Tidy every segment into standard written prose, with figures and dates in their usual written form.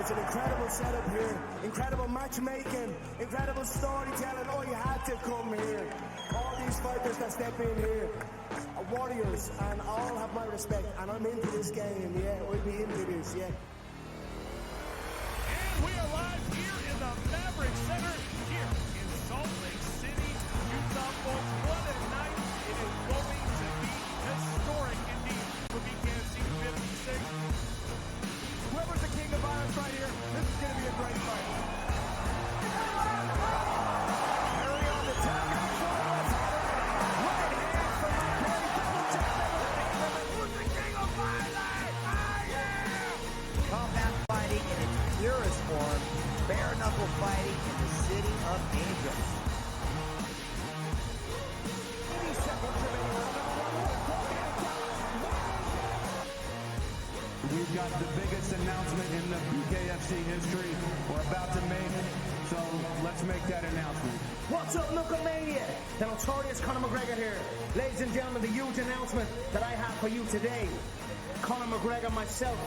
It's an incredible setup here, incredible matchmaking, incredible storytelling. Oh, you had to come here. All these fighters that step in here are warriors, and all have my respect. And I'm into this game, yeah. We'll be into this, yeah. And we are live here in the Maverick Center here in Salt Lake City, Utah. Folks, what a night. It is going to be historic indeed for BKFC 56. Whoever's the king of violence right here, this is going to be a great fight. Early on the top, right hand from my boy, double tap. Who's the king of violence? I am! Combat fighting in its purest form, bare knuckle fighting in the city of angels. 80 seconds remaining. We've got the biggest announcement in the BKFC history we're about to make, so let's make that announcement. What's up, Knucklemania? The notorious Conor McGregor here. Ladies and gentlemen, the huge announcement that I have for you today. Conor McGregor, myself,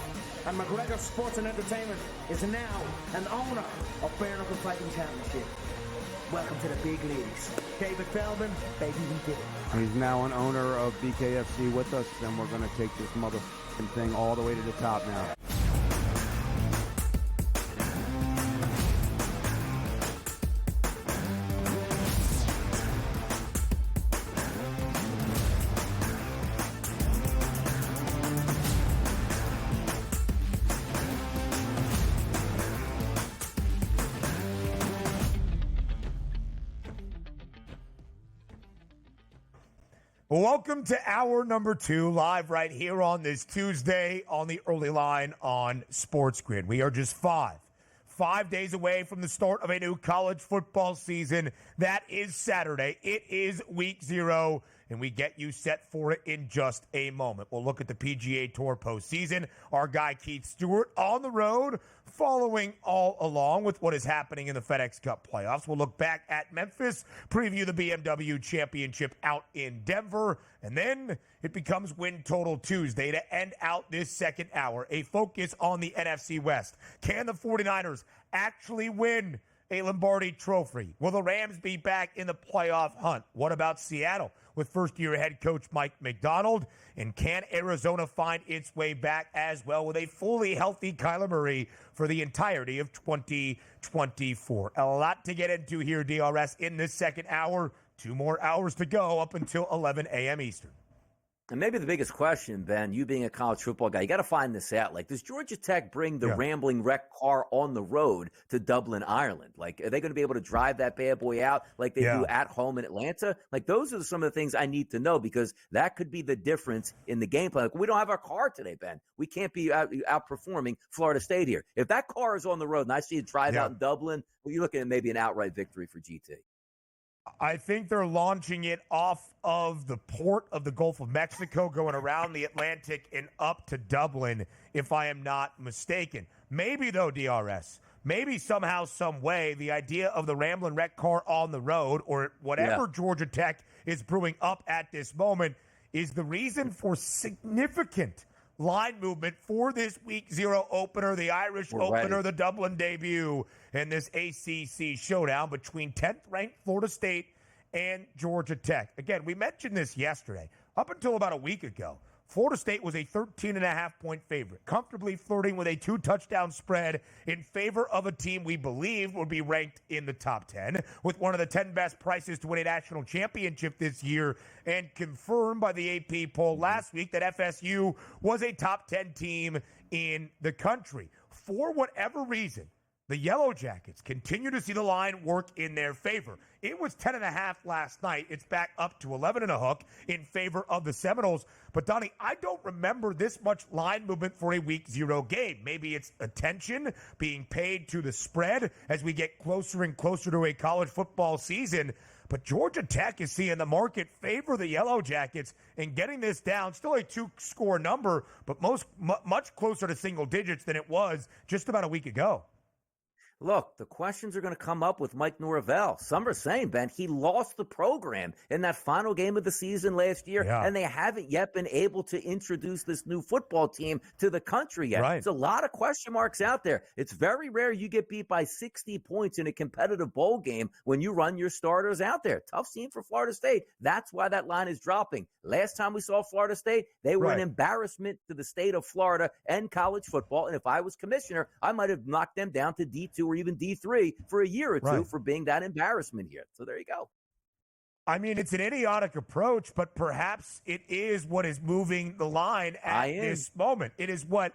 and McGregor Sports and Entertainment is now an owner of Bare Knuckle Fighting Championship. Welcome to the big leagues. David Feldman, baby, we did it. He's now an owner of BKFC with us, and we're going to take this motherfucking thing all the way to the top now. Welcome to hour number 2, live right here on this Tuesday on the early line on SportsGrid. We are just five days away from the start of a new college football season. That is Saturday. It is week 0, and we get you set for it in just a moment. We'll look at the PGA Tour postseason. Our guy Keith Stewart on the road, following all along with what is happening in the FedEx Cup playoffs. We'll look back at Memphis, preview the BMW Championship out in Denver, and then it becomes Win Total Tuesday to end out this second hour. A focus on the NFC West. Can the 49ers actually win a Lombardi Trophy? Will the Rams be back in the playoff hunt? What about Seattle with first-year head coach Mike McDonald? And can Arizona find its way back as well with a fully healthy Kyler Murray for the entirety of 2024? A lot to get into here, DRS, in this second hour. 2 more hours to go up until 11 a.m. Eastern. And maybe the biggest question, Ben, you being a college football guy, you got to find this out. Like, does Georgia Tech bring the rambling wreck car on the road to Dublin, Ireland? Like, are they going to be able to drive that bad boy out like they do at home in Atlanta? Like, those are some of the things I need to know, because that could be the difference in the game plan. Like, we don't have our car today, Ben. We can't be outperforming Florida State here. If that car is on the road and I see it drive out in Dublin, well, you're looking at maybe an outright victory for GT. I think they're launching it off of the port of the Gulf of Mexico, going around the Atlantic and up to Dublin, if I am not mistaken. Maybe, though, DRS, maybe somehow, some way, the idea of the Ramblin' Wreck car on the road, or whatever Georgia Tech is brewing up at this moment, is the reason for significant line movement for this week 0 opener, the Irish opener, the Dublin debut, and this ACC showdown between 10th ranked Florida State and Georgia Tech. Again, we mentioned this yesterday. Up until about a week ago, Florida State was a 13.5-point favorite, comfortably flirting with a 2-touchdown spread in favor of a team we believed would be ranked in the top 10, with one of the 10 best prices to win a national championship this year, and confirmed by the AP poll last week that FSU was a top 10 team in the country. For whatever reason, the Yellow Jackets continue to see the line work in their favor. It was 10.5 last night. It's back up to 11 and a hook in favor of the Seminoles. But, Donnie, I don't remember this much line movement for a week 0 game. Maybe it's attention being paid to the spread as we get closer and closer to a college football season. But Georgia Tech is seeing the market favor the Yellow Jackets and getting this down. Still a 2-score number, but much closer to single digits than it was just about a week ago. Look, the questions are going to come up with Mike Norvell. Some are saying, Ben, he lost the program in that final game of the season last year, and they haven't yet been able to introduce this new football team to the country yet. There's a lot of question marks out there. It's very rare you get beat by 60 points in a competitive bowl game when you run your starters out there. Tough scene for Florida State. That's why that line is dropping. Last time we saw Florida State, they were an embarrassment to the state of Florida and college football, and if I was commissioner, I might have knocked them down to D2 or even D3 for a year or two for being that embarrassment here. So there you go. I mean, it's an idiotic approach, but perhaps it is what is moving the line at this moment. It is what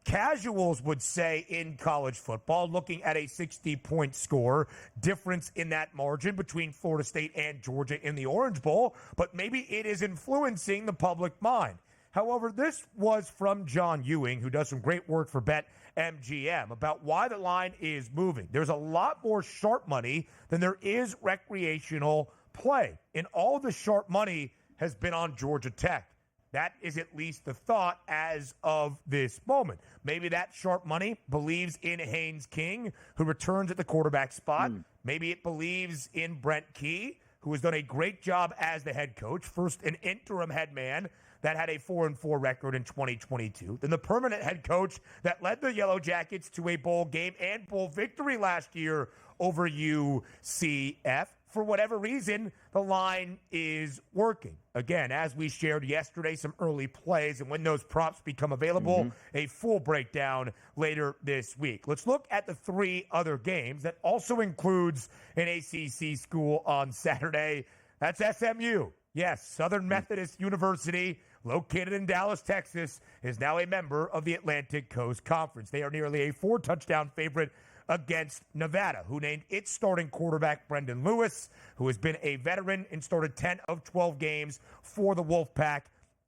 casuals would say in college football, looking at a 60-point score difference in that margin between Florida State and Georgia in the Orange Bowl, but maybe it is influencing the public mind. However, this was from John Ewing, who does some great work for BetMGM, about why the line is moving. There's a lot more sharp money than there is recreational play, and all the sharp money has been on Georgia Tech. That is at least the thought as of this moment. Maybe that sharp money believes in Haynes King, who returns at the quarterback spot. Maybe it believes in Brent Key, who has done a great job as the head coach, first an interim head man that had a 4-4 record in 2022. Then the permanent head coach that led the Yellow Jackets to a bowl game and bowl victory last year over UCF. For whatever reason, the line is working. Again, as we shared yesterday, some early plays, and when those props become available, a full breakdown later this week. Let's look at the three other games. That also includes an ACC school on Saturday. That's SMU. Yes, Southern Methodist University, located in Dallas, Texas, is now a member of the Atlantic Coast Conference. They are nearly a 4-touchdown favorite against Nevada, who named its starting quarterback Brendan Lewis, who has been a veteran and started 10 of 12 games for the Wolfpack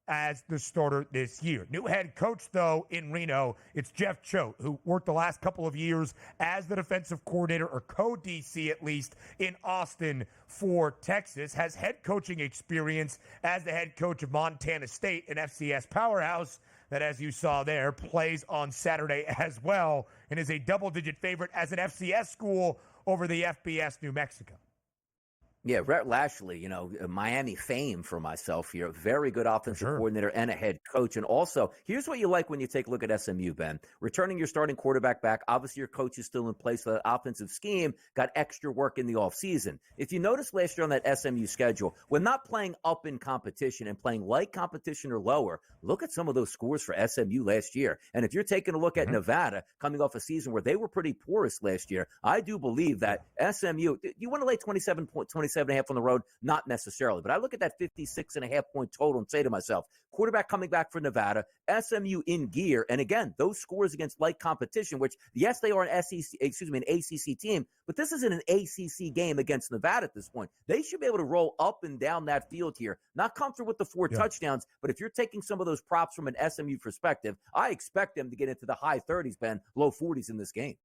as the starter this year. New head coach, though, in Reno, it's Jeff Choate, who worked the last couple of years as the defensive coordinator, or co-DC at least, in Austin for Texas, has head coaching experience as the head coach of Montana State, an FCS powerhouse that, as you saw there, plays on Saturday as well and is a double-digit favorite as an FCS school over the FBS New Mexico. Yeah, Rhett Lashley, Miami fame for myself here. Very good offensive coordinator and a head coach. And also, here's what you like when you take a look at SMU, Ben. Returning your starting quarterback back. Obviously, your coach is still in place. So that offensive scheme got extra work in the offseason. If you notice last year on that SMU schedule, when not playing up in competition and playing like competition or lower, look at some of those scores for SMU last year. And if you're taking a look at Nevada, coming off a season where they were pretty porous last year, I do believe that SMU, you want to lay 27.5 on the road? Not necessarily. But I look at that 56.5 point total and say to myself, quarterback coming back for Nevada, SMU in gear. And again, those scores against light competition, which, yes, they are an ACC team, but this isn't an ACC game against Nevada at this point. They should be able to roll up and down that field here. Not comfortable with the 4 touchdowns, but if you're taking some of those props from an SMU perspective, I expect them to get into the high 30s, Ben, low 40s in this game.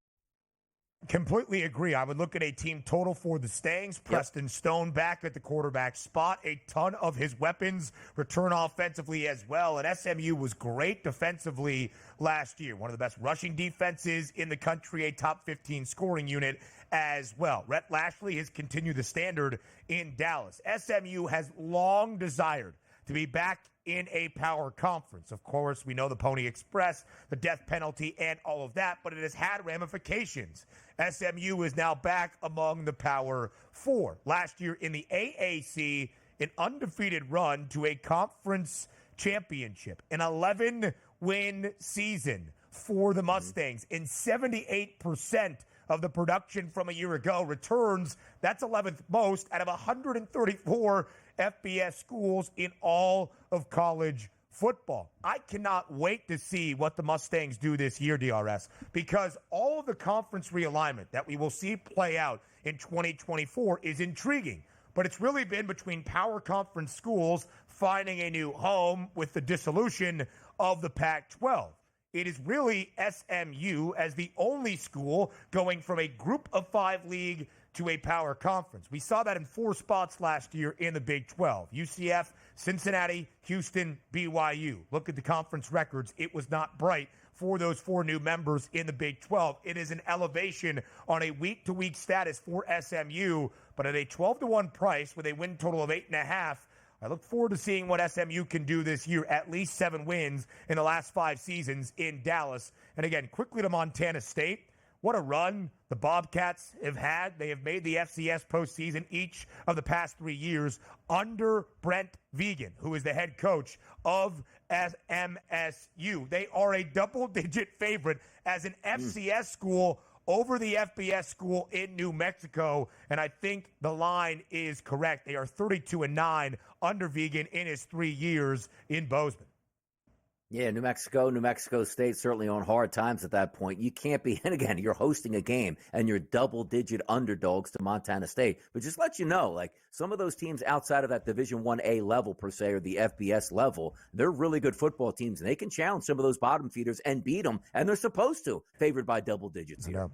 Completely agree. I would look at a team total for the Stangs. Preston Stone back at the quarterback spot. A ton of his weapons return offensively as well. And SMU was great defensively last year. One of the best rushing defenses in the country, a top 15 scoring unit as well. Rhett Lashley has continued the standard in Dallas. SMU has long desired to be back in a power conference. Of course, we know the Pony Express, the death penalty, and all of that, but it has had ramifications. SMU is now back among the Power Four. Last year in the AAC, an undefeated run to a conference championship, an 11-win season for the Mustangs, and 78% of the production from a year ago returns. That's 11th most out of 134 FBS schools in all of college football. I cannot wait to see what the Mustangs do this year, DRS, because all of the conference realignment that we will see play out in 2024 is intriguing. But it's really been between power conference schools finding a new home with the dissolution of the Pac-12. It is really SMU as the only school going from a group of 5 league to a power conference. We saw that in 4 spots last year in the Big 12. UCF, Cincinnati, Houston, BYU. Look at the conference records. It was not bright for those 4 new members in the Big 12. It is an elevation on a week-to-week status for SMU, but at a 12-1 price with a win total of 8.5. I look forward to seeing what SMU can do this year. At least 7 wins in the last 5 seasons in Dallas. And again, quickly to Montana State. What a run the Bobcats have had. They have made the FCS postseason each of the past 3 years under Brent Vigen, who is the head coach of MSU. They are a double-digit favorite as an FCS school over the FBS school in New Mexico, and I think the line is correct. They are 32-9 under Vigen in his 3 years in Bozeman. Yeah, New Mexico State certainly on hard times at that point. You can't be, and again, you're hosting a game and you're double-digit underdogs to Montana State. But just let you know, like some of those teams outside of that Division 1A level per se or the FBS level, they're really good football teams and they can challenge some of those bottom feeders and beat them, and they're supposed to, favored by double digits here.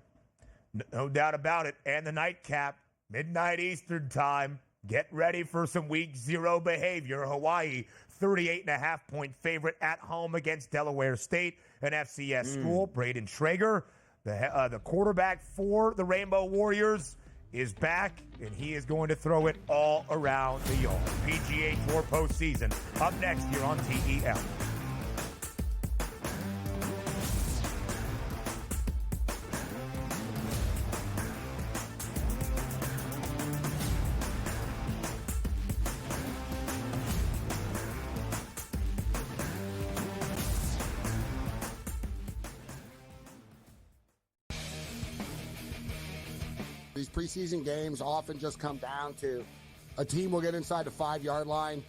No doubt about it. And the nightcap, midnight Eastern time. Get ready for some week 0 behavior. Hawaii, 38.5-point favorite at home against Delaware State, an FCS school. Braden Schrager, the quarterback for the Rainbow Warriors, is back, and he is going to throw it all around the yard. PGA Tour postseason up next here on TEL. These preseason games often just come down to a team will get inside the 5-yard line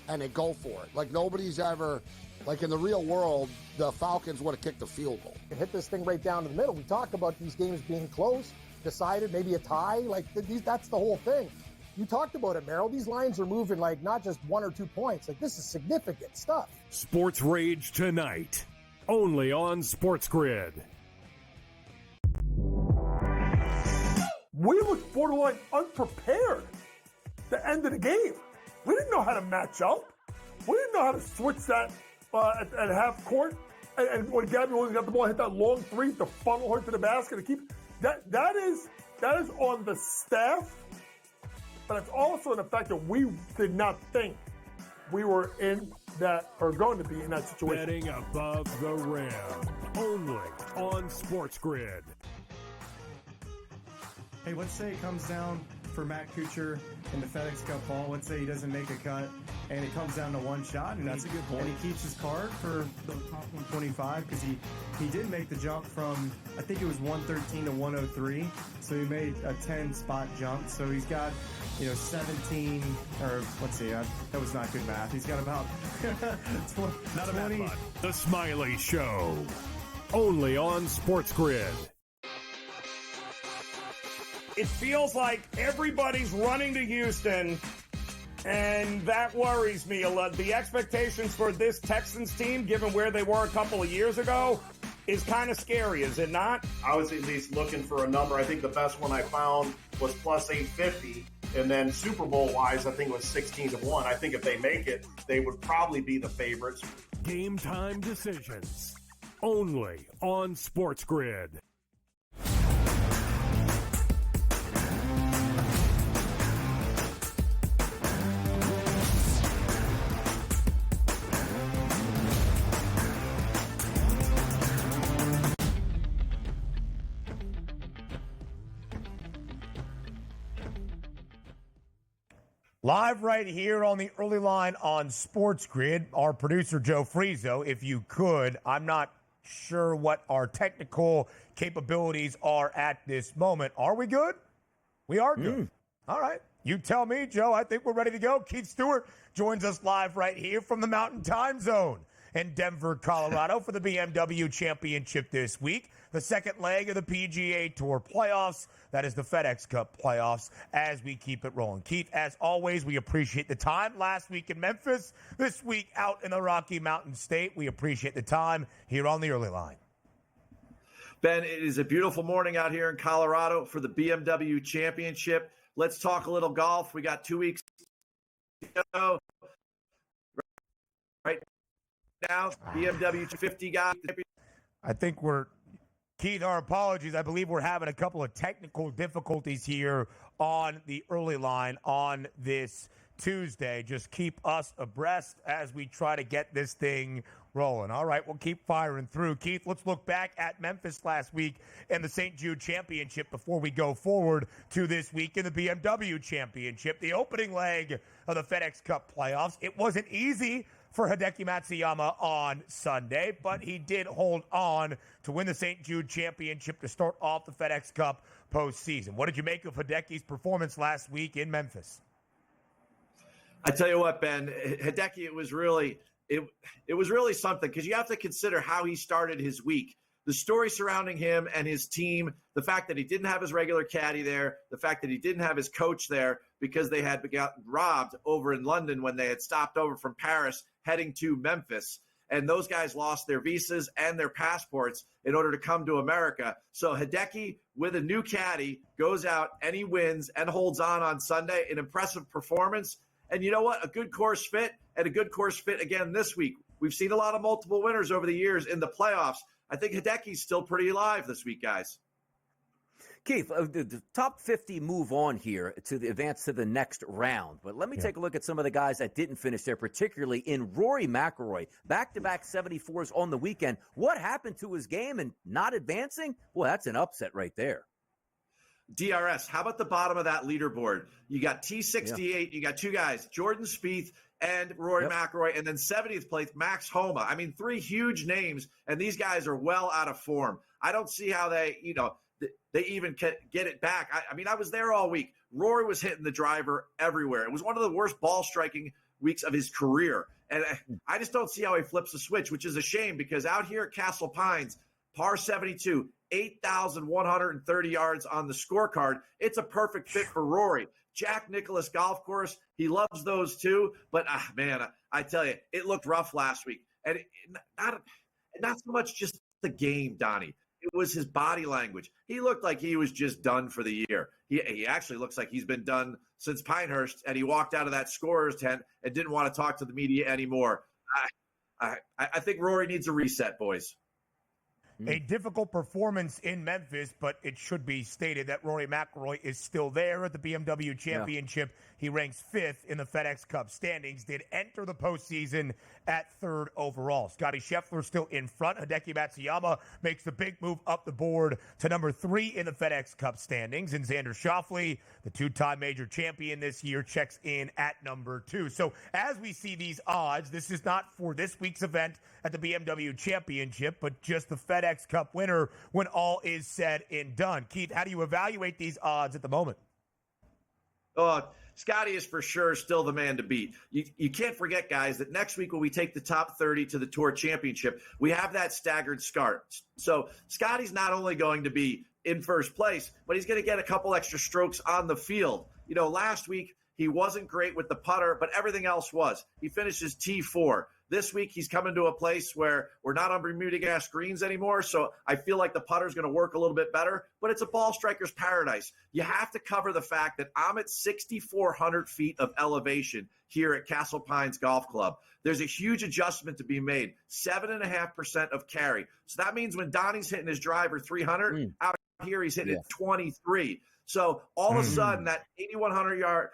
and they go for it. Like nobody's ever, like in the real world, the Falcons would have kicked a field goal. Hit this thing right down to the middle. We talk about these games being close, decided, maybe a tie. Like that's the whole thing. You talked about it, Merrill. These lines are moving like not just 1 or 2 points. Like this is significant stuff. Sports Rage tonight, only on SportsGrid. We looked borderline unprepared the end of the game. We didn't know how to match up. We didn't know how to switch that at half court. And when Gabby Williams got the ball, hit that long 3 to funnel her to the basket to keep that is on the staff, but it's also in the fact that we did not think we were in that or going to be in that situation. Betting above the rim, only on SportsGrid. Hey, let's say it comes down for Matt Kuchar in the FedEx Cup ball. Let's say he doesn't make a cut, and it comes down to 1 shot. And that's a good point. And he keeps his card for the top 125 because he did make the jump from, I think it was 113 to 103. So he made a 10-spot jump. So he's got, 17, or let's see, that was not good math. He's got about 20. Not a bad one. The Smiley Show, only on SportsGrid. It feels like everybody's running to Houston, and that worries me a lot. The expectations for this Texans team, given where they were a couple of years ago, is kind of scary, is it not? I was at least looking for a number. I think the best one I found was plus 850, and then Super Bowl-wise, I think it was 16-1. I think if they make it, they would probably be the favorites. Game time decisions, only on SportsGrid. Live right here on the early line on SportsGrid, our producer Joe Frieso, if you could, I'm not sure what our technical capabilities are at this moment. Are we good? We are good. All right. You tell me, Joe. I think we're ready to go. Keith Stewart joins us live right here from the Mountain Time Zone in Denver, Colorado for the BMW Championship this week. The second leg of the PGA Tour playoffs. That is the FedEx Cup playoffs as we keep it rolling. Keith, as always, we appreciate the time. Last week in Memphis, this week out in the Rocky Mountain State. We appreciate the time here on the early line. Ben, it is a beautiful morning out here in Colorado for the BMW Championship. Let's talk a little golf. We got 2 weeks to go. Right now, BMW 50 guys. I think Keith, our apologies. I believe we're having a couple of technical difficulties here on the early line on this Tuesday. Just keep us abreast as we try to get this thing rolling. All right, we'll keep firing through. Keith, let's look back at Memphis last week in the St. Jude Championship before we go forward to this week in the BMW Championship, the opening leg of the FedEx Cup playoffs. It wasn't easy for Hideki Matsuyama on Sunday, but he did hold on to win the St. Jude Championship to start off the FedEx Cup postseason. What did you make of Hideki's performance last week in Memphis? I tell you what, Ben, Hideki, it was really something, because you have to consider how he started his week. The story surrounding him and his team, the fact that he didn't have his regular caddy there, the fact that he didn't have his coach there because they had got robbed over in London when they had stopped over from Paris heading to Memphis. And those guys lost their visas and their passports in order to come to America. So Hideki, with a new caddy, goes out and he wins and holds on Sunday. An impressive performance. And you know what? A good course fit, and a good course fit again this week. We've seen a lot of multiple winners over the years in the playoffs. I think Hideki's still pretty alive this week, guys. Keith, the top 50 move on here to the advance to the next round. But let me take a look at some of the guys that didn't finish there, particularly in Rory McIlroy. Back-to-back 74s on the weekend. What happened to his game and not advancing? Well, that's an upset right there. DRS, how about the bottom of that leaderboard? You got T68, you got two guys, Jordan Spieth and Rory McIlroy, and then 70th place, Max Homa. I mean, three huge names, and these guys are well out of form. I don't see how they even get it back. I mean, I was there all week. Rory was hitting the driver everywhere. It was one of the worst ball striking weeks of his career. And I just don't see how he flips the switch, which is a shame, because out here at Castle Pines, par 72, 8,130 yards on the scorecard. It's a perfect fit for Rory. Jack Nicklaus Golf Course, he loves those too. But, man, I tell you, it looked rough last week. And not so much just the game, Donnie. It was his body language. He looked like he was just done for the year. He actually looks like he's been done since Pinehurst, and he walked out of that scorer's tent and didn't want to talk to the media anymore. I think Rory needs a reset, boys. A difficult performance in Memphis, but it should be stated that Rory McIlroy is still there at the BMW Championship. He ranks 5th in the FedEx Cup standings, did enter the postseason at 3rd overall. Scotty Scheffler still in front. Hideki Matsuyama makes the big move up the board to number 3 in the FedEx Cup standings. And Xander Schauffele, the two-time major champion this year, checks in at number 2. So as we see these odds, this is not for this week's event at the BMW Championship, but just the FedEx Cup winner when all is said and done. Keith, how do you evaluate these odds at the moment? Scotty is for sure still the man to beat. You can't forget, guys, that next week when we take the top 30 to the Tour Championship, we have that staggered start. So Scotty's not only going to be in first place, but he's going to get a couple extra strokes on the field. You know, last week he wasn't great with the putter, but everything else was. He finishes T4. This week, he's coming to a place where we're not on Bermuda gas greens anymore, so I feel like the putter's going to work a little bit better, but it's a ball striker's paradise. You have to cover the fact that I'm at 6,400 feet of elevation here at Castle Pines Golf Club. There's a huge adjustment to be made, 7.5% of carry. So that means when Donnie's hitting his driver 300, out here he's hitting it 23. So all of a sudden, that 8,100-yard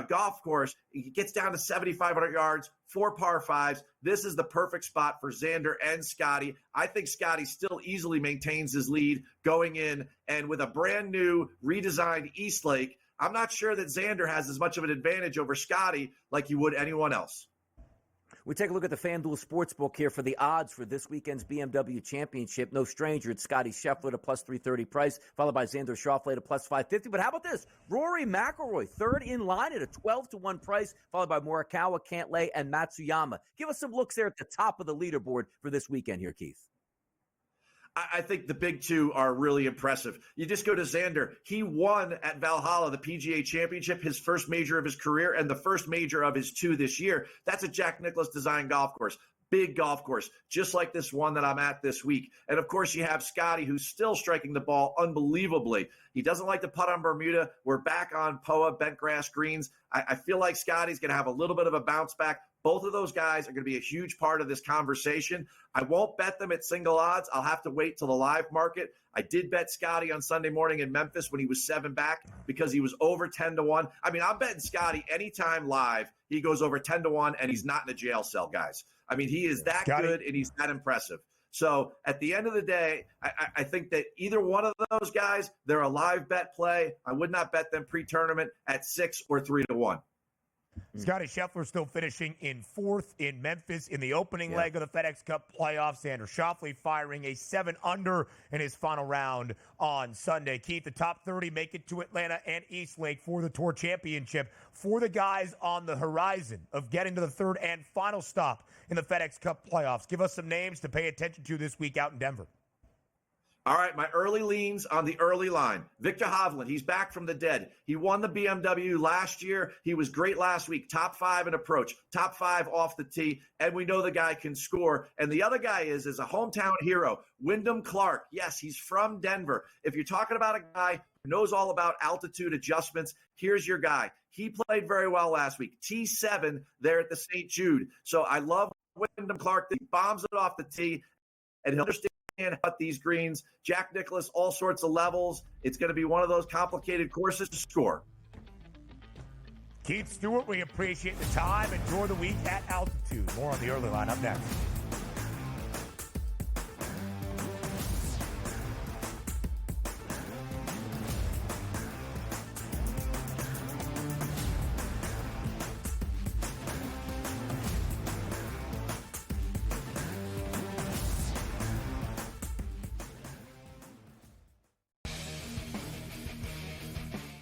golf course, it gets down to 7,500 yards, 4 par 5s. This is the perfect spot for Xander and Scotty. I think Scotty still easily maintains his lead going in, and with a brand new redesigned East Lake, I'm not sure that Xander has as much of an advantage over Scotty like he would anyone else. We take a look at the FanDuel Sportsbook here for the odds for this weekend's BMW Championship. No stranger, it's Scotty Scheffler at a plus 330 price, followed by Xander Schauffele at a plus 550. But how about this? Rory McIlroy, 3rd in line at a 12-1 price, followed by Morikawa, Cantlay, and Matsuyama. Give us some looks there at the top of the leaderboard for this weekend here, Keith. I think the big two are really impressive. You just go to Xander. He won at Valhalla, the PGA Championship, his first major of his career and the first major of his 2 this year. That's a Jack Nicklaus designed golf course. Big golf course, just like this one that I'm at this week. And, of course, you have Scotty, who's still striking the ball unbelievably. He doesn't like to putt on Bermuda. We're back on POA, bent grass greens. I feel like Scotty's going to have a little bit of a bounce back. Both of those guys are going to be a huge part of this conversation. I won't bet them at single odds. I'll have to wait till the live market. I did bet Scotty on Sunday morning in Memphis when he was 7 back because he was over 10-1. I mean, I'm betting Scotty anytime live he goes over 10-1 and he's not in a jail cell, guys. I mean, he is that good and he's that impressive. So at the end of the day, I think that either one of those guys, they're a live bet play. I would not bet them pre-tournament at 6 or 3-1. Scotty Scheffler still finishing in 4th in Memphis in the opening leg of the FedEx Cup playoffs. Xander Schauffele firing a 7-under in his final round on Sunday. Keith, the top 30 make it to Atlanta and Eastlake for the Tour Championship. For the guys on the horizon of getting to the third and final stop in the FedEx Cup playoffs, give us some names to pay attention to this week out in Denver. All right, my early leans on the early line. Victor Hovland, he's back from the dead. He won the BMW last year. He was great last week. Top 5 in approach, top 5 off the tee, and we know the guy can score. And the other guy is a hometown hero, Wyndham Clark. Yes, he's from Denver. If you're talking about a guy who knows all about altitude adjustments, here's your guy. He played very well last week. T7 there at the St. Jude. So I love Wyndham Clark. He bombs it off the tee, and he'll understand about these greens. Jack Nicklaus, all sorts of levels. It's going to be one of those complicated courses to score. Keith Stewart, we appreciate the time. Enjoy the week at altitude. More on the early line up next.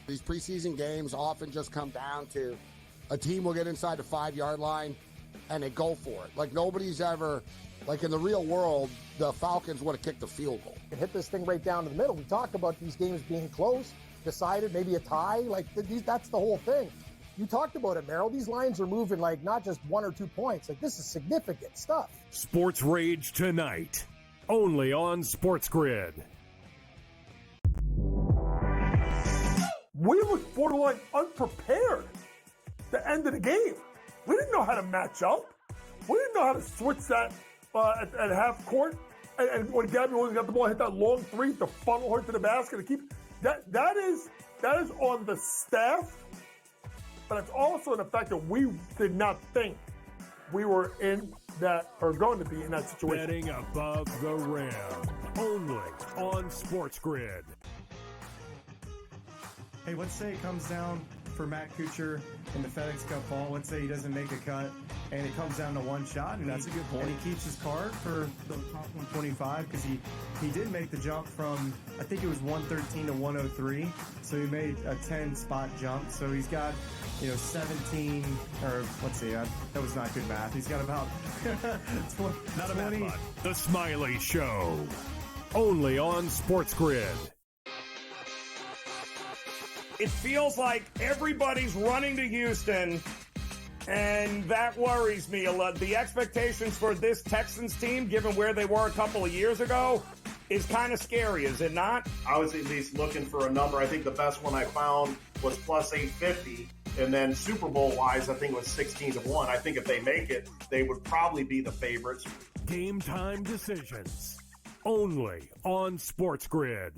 These preseason games often just come down to a team will get inside the 5-yard line and they go for it. Like nobody's ever, like in the real world, the Falcons would have kicked a field goal. And hit this thing right down to the middle. We talk about these games being close, decided, maybe a tie. Like that's the whole thing. You talked about it, Merrill. These lines are moving like not just 1 or 2 points. Like this is significant stuff. Sports Rage tonight, only on SportsGrid. We looked borderline unprepared the end of the game. We didn't know how to match up. We didn't know how to switch that at half court. And when Gabby Williams got the ball, hit that long 3 to funnel her to the basket to keep that is on the staff, but it's also the fact that we did not think we were in that or going to be in that situation. Betting above the rim, only on SportsGrid. Hey, let's say it comes down for Matt Kuchar in the FedEx Cup ball. Let's say he doesn't make a cut, and it comes down to one shot. And that's a good point. And he keeps his card for the top 125 because he did make the jump from, I think it was 113 to 103. So he made a 10-spot jump. So he's got, 17, or let's see, that was not good math. He's got about 20. Not a math bug. The Smiley Show, only on SportsGrid. It feels like everybody's running to Houston, and that worries me a lot. The expectations for this Texans team, given where they were a couple of years ago, is kind of scary, is it not? I was at least looking for a number. I think the best one I found was plus 850. And then Super Bowl-wise, I think it was 16-1. I think if they make it, they would probably be the favorites. Game time decisions, only on SportsGrid.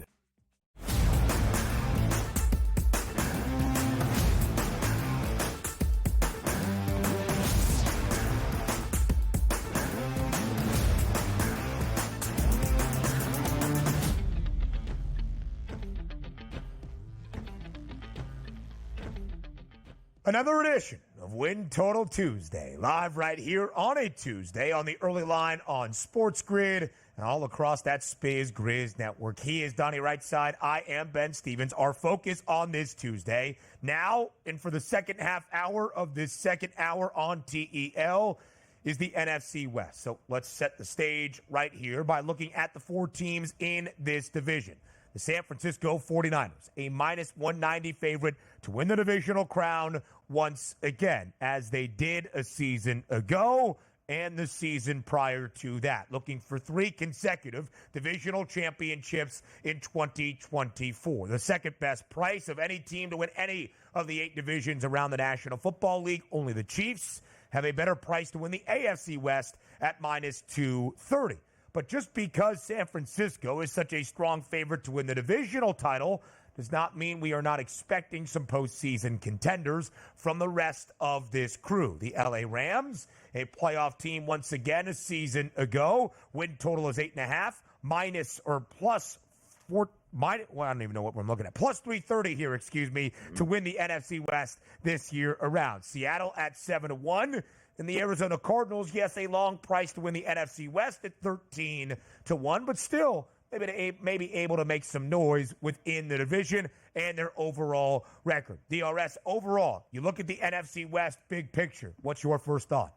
Another edition of Win Total Tuesday, live right here on a Tuesday on the early line on SportsGrid and all across that Spiz Grizz network. He is Donnie Rightside. I am Ben Stevens. Our focus on this Tuesday now and for the second half hour of this second hour on TEL is the NFC West. So let's set the stage right here by looking at the 4 teams in this division. The San Francisco 49ers, a minus 190 favorite to win the divisional crown once again, as they did a season ago and the season prior to that. Looking for 3 consecutive divisional championships in 2024. The second best price of any team to win any of the 8 divisions around the National Football League. Only the Chiefs have a better price to win the AFC West at minus 230. But just because San Francisco is such a strong favorite to win the divisional title does not mean we are not expecting some postseason contenders from the rest of this crew. The LA Rams, a playoff team once again a season ago. Win total is 8.5, minus or plus 4. I don't even know what we're looking at. Plus 330 here, to win the NFC West this year around. Seattle at 7-1. And the Arizona Cardinals, yes, a long price to win the NFC West at 13-1, but still maybe able to make some noise within the division and their overall record. DRS, overall, you look at the NFC West big picture. What's your first thought?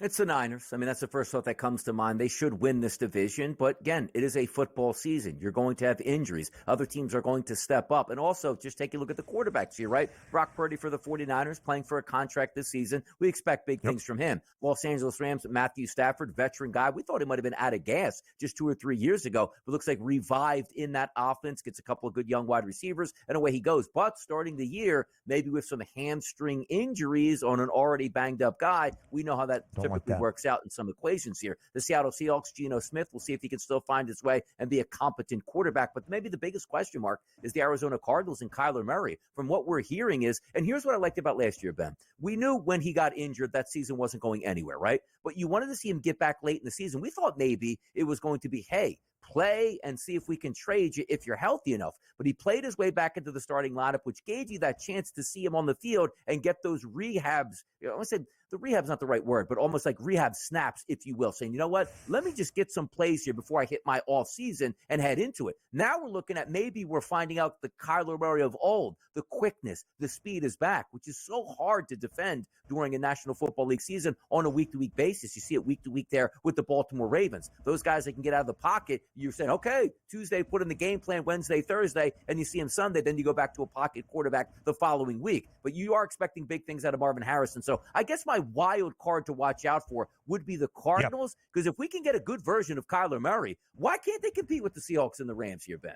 It's the Niners. I mean, that's the first thought that comes to mind. They should win this division. But again, it is a football season. You're going to have injuries. Other teams are going to step up. And also, just take a look at the quarterbacks here, right? Brock Purdy for the 49ers playing for a contract this season. We expect big things from him. Los Angeles Rams, Matthew Stafford, veteran guy. We thought he might have been out of gas just 2 or 3 years ago. But looks like revived in that offense. Gets a couple of good young wide receivers. And away he goes. But starting the year, maybe with some hamstring injuries on an already banged up guy, we know how that typically works out in some equations here. The Seattle Seahawks, Geno Smith, we'll see if he can still find his way and be a competent quarterback. But maybe the biggest question mark is the Arizona Cardinals and Kyler Murray. From what we're hearing is, and here's what I liked about last year, Ben. We knew when he got injured that season wasn't going anywhere, right? But you wanted to see him get back late in the season. We thought maybe it was going to be, hey, play and see if we can trade you if you're healthy enough. But he played his way back into the starting lineup, which gave you that chance to see him on the field and get those rehabs. I said the rehab's not the right word, but almost like rehab snaps, if you will, saying, you know what, let me just get some plays here before I hit my off season and head into it. Now we're looking at maybe we're finding out the Kyler Murray of old, the quickness, the speed is back, which is so hard to defend during a National Football League season on a week-to-week basis. You see it week-to-week there with the Baltimore Ravens. Those guys that can get out of the pocket, you're saying, okay, Tuesday, put in the game plan, Wednesday, Thursday, and you see him Sunday, then you go back to a pocket quarterback the following week. But you are expecting big things out of Marvin Harrison. So I guess my wild card to watch out for would be the Cardinals, because if we can get a good version of Kyler Murray, why can't they compete with the Seahawks and the Rams here, Ben?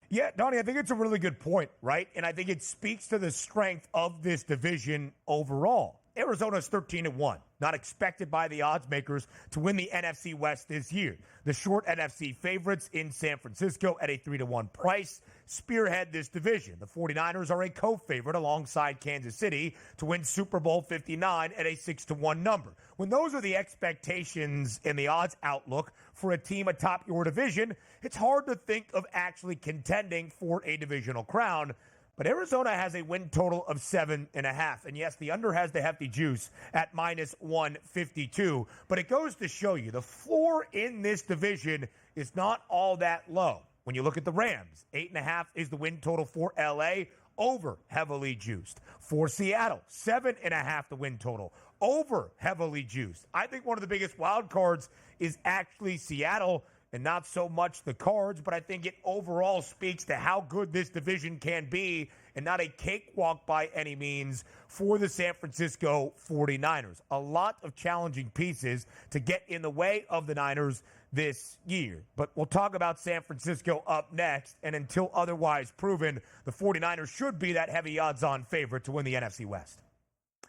Yeah, Donnie, I think it's a really good point, right? And I think it speaks to the strength of this division overall. Arizona's 13-1, not expected by the odds makers to win the NFC West this year. The short NFC favorites in San Francisco at a 3-1 price spearhead this division. The 49ers are a co-favorite alongside Kansas City to win Super Bowl 59 at a 6-1 number. When those are the expectations and the odds outlook for a team atop your division, it's hard to think of actually contending for a divisional crown. But Arizona has a win total of 7.5. And yes, the under has the hefty juice at minus 152. But it goes to show you the floor in this division is not all that low. When you look at the Rams, 8.5 is the win total for LA, over heavily juiced. For Seattle, 7.5 the win total, over heavily juiced. I think one of the biggest wild cards is actually Seattle, and not so much the Cards, but I think it overall speaks to how good this division can be and not a cakewalk by any means for the San Francisco 49ers. A lot of challenging pieces to get in the way of the Niners this year. But we'll talk about San Francisco up next, and until otherwise proven, the 49ers should be that heavy odds-on favorite to win the NFC West.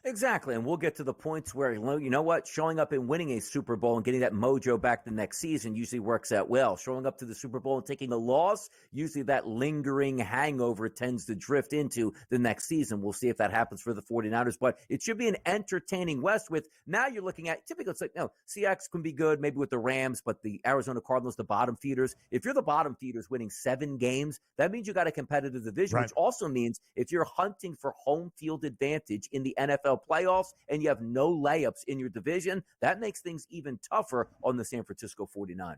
Exactly, and we'll get to the points where, you know what, showing up and winning a Super Bowl and getting that mojo back the next season usually works out well. Showing up to the Super Bowl and taking a loss, usually that lingering hangover tends to drift into the next season. We'll see if that happens for the 49ers, but it should be an entertaining West with, now you're looking at, typically it's like, Seahawks can be good maybe with the Rams, but the Arizona Cardinals, the bottom feeders. If you're the bottom feeders winning 7 games, that means you got a competitive division, which also means if you're hunting for home field advantage in the NFL playoffs and you have no layups in your division, that makes things even tougher on the San Francisco 49ers.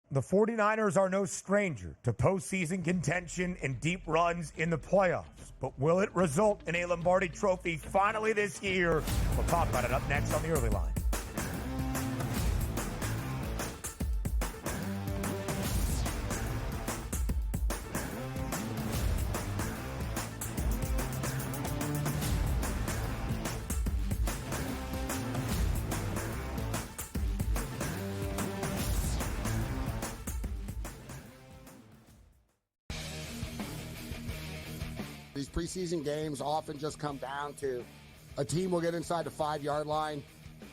The 49ers are no stranger to postseason contention and deep runs in the playoffs. But will it result in a Lombardi Trophy finally this year? We'll talk about it up next on the Early Line. These preseason games often just come down to a team will get inside the 5-yard line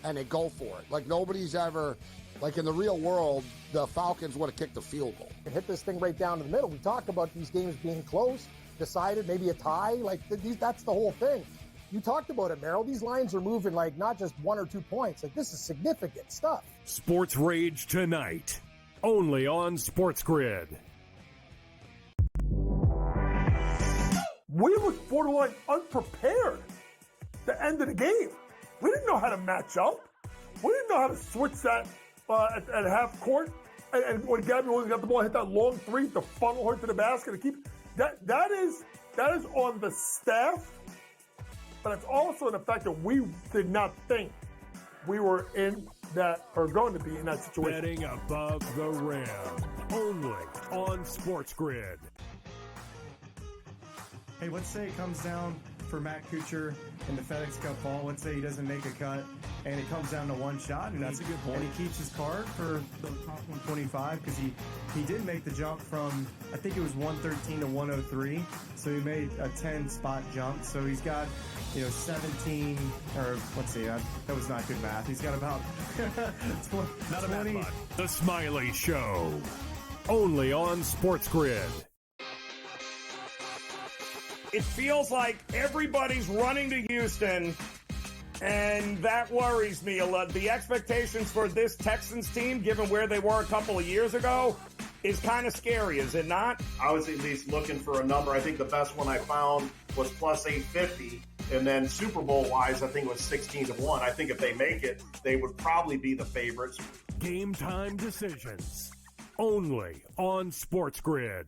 and they go for it. Like nobody's ever, like in the real world, the Falcons would have kicked a field goal. And hit this thing right down to the middle. We talk about these games being close, decided, maybe a tie. Like that's the whole thing. You talked about it, Merrill. These lines are moving like not just 1 or 2 points. Like this is significant stuff. Sports Rage tonight, only on SportsGrid. We looked borderline unprepared the end of the game. We didn't know how to match up. We didn't know how to switch that at half court. And when Gabby Williams got the ball, hit that long three to funnel her to the basket and keep that is on the staff, but it's also in the fact that we did not think we were in that or going to be in that situation. Betting above the rim, only on SportsGrid. Hey, let's say it comes down for Matt Kuchar in the FedEx Cup fall. Let's say he doesn't make a cut, and it comes down to one shot. And that's a good point. And he keeps his card for the top 125 because he did make the jump from, I think it was 113 to 103. So he made a 10-spot jump. So he's got, 17, or let's see, that was not good math. He's got about 20. The Smiley Show, only on SportsGrid. It feels like everybody's running to Houston, and that worries me a lot. The expectations for this Texans team, given where they were a couple of years ago, is kind of scary, is it not? I was at least looking for a number. I think the best one I found was plus 850. And then Super Bowl-wise, I think it was 16-1. I think if they make it, they would probably be the favorites. Game time decisions, only on SportsGrid.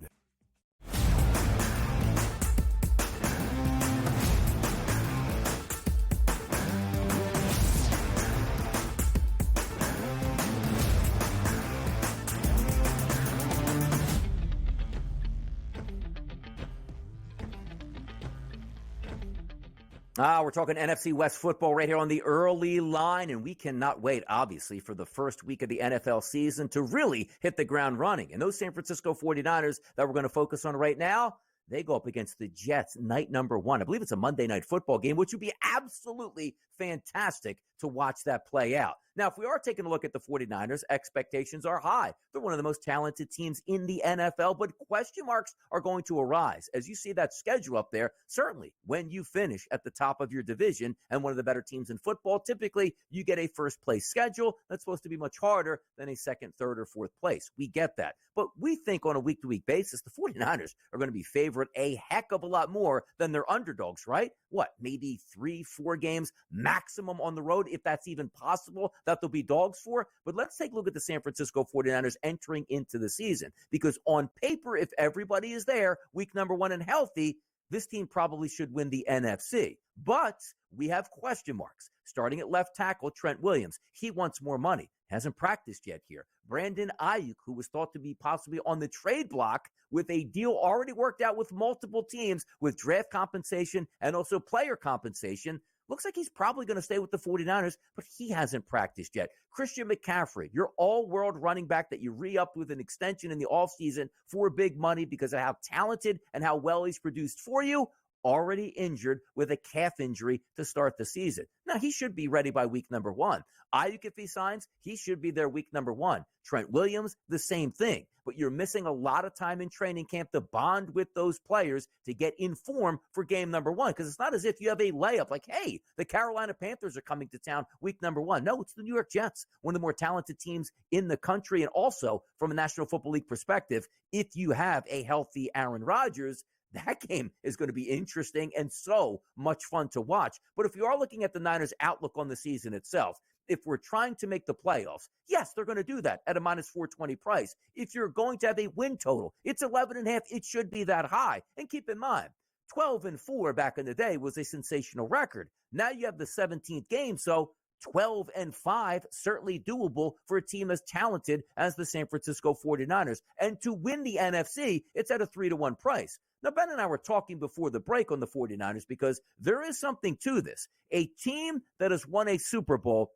We're talking NFC West football right here on the early line, and we cannot wait, obviously, for the first week of the NFL season to really hit the ground running. And those San Francisco 49ers that we're going to focus on right now, they go up against the Jets night number 1. I believe it's a Monday night football game, which would be absolutely fantastic to watch that play out. Now, if we are taking a look at the 49ers, expectations are high. They're one of the most talented teams in the NFL, but question marks are going to arise. As you see that schedule up there, certainly when you finish at the top of your division and one of the better teams in football, typically you get a first-place schedule that's supposed to be much harder than a second, third, or fourth place. We get that. But we think on a week-to-week basis, the 49ers are going to be favored a heck of a lot more than their underdogs, right? What, maybe 3-4 games maximum on the road, if that's even possible, that they'll be dogs for. But let's take a look at the San Francisco 49ers entering into the season, because on paper, if everybody is there, week number 1 and healthy, this team probably should win the NFC. But we have question marks. Starting at left tackle, Trent Williams. He wants more money. Hasn't practiced yet here. Brandon Ayuk, who was thought to be possibly on the trade block with a deal already worked out with multiple teams with draft compensation and also player compensation, looks like he's probably going to stay with the 49ers, but he hasn't practiced yet. Christian McCaffrey, your all-world running back that you re-upped with an extension in the offseason for big money because of how talented and how well he's produced for you, already injured with a calf injury to start the season. Now, he should be ready by week number 1. Ayuk, if he signs, he should be there week number 1. Trent Williams, the same thing. But you're missing a lot of time in training camp to bond with those players to get in form for game number 1. Because it's not as if you have a layup like, hey, the Carolina Panthers are coming to town week number 1. No, it's the New York Jets, one of the more talented teams in the country. And also, from a National Football League perspective, if you have a healthy Aaron Rodgers, that game is going to be interesting and so much fun to watch. But if you are looking at the Niners' outlook on the season itself, if we're trying to make the playoffs, yes, they're going to do that at a minus 420 price. If you're going to have a win total, it's 11.5. It should be that high. And keep in mind, 12-4 back in the day was a sensational record. Now you have the 17th game, so 12-5, certainly doable for a team as talented as the San Francisco 49ers. And to win the NFC, it's at a 3-1 price. Now, Ben and I were talking before the break on the 49ers because there is something to this. A team that has won a Super Bowl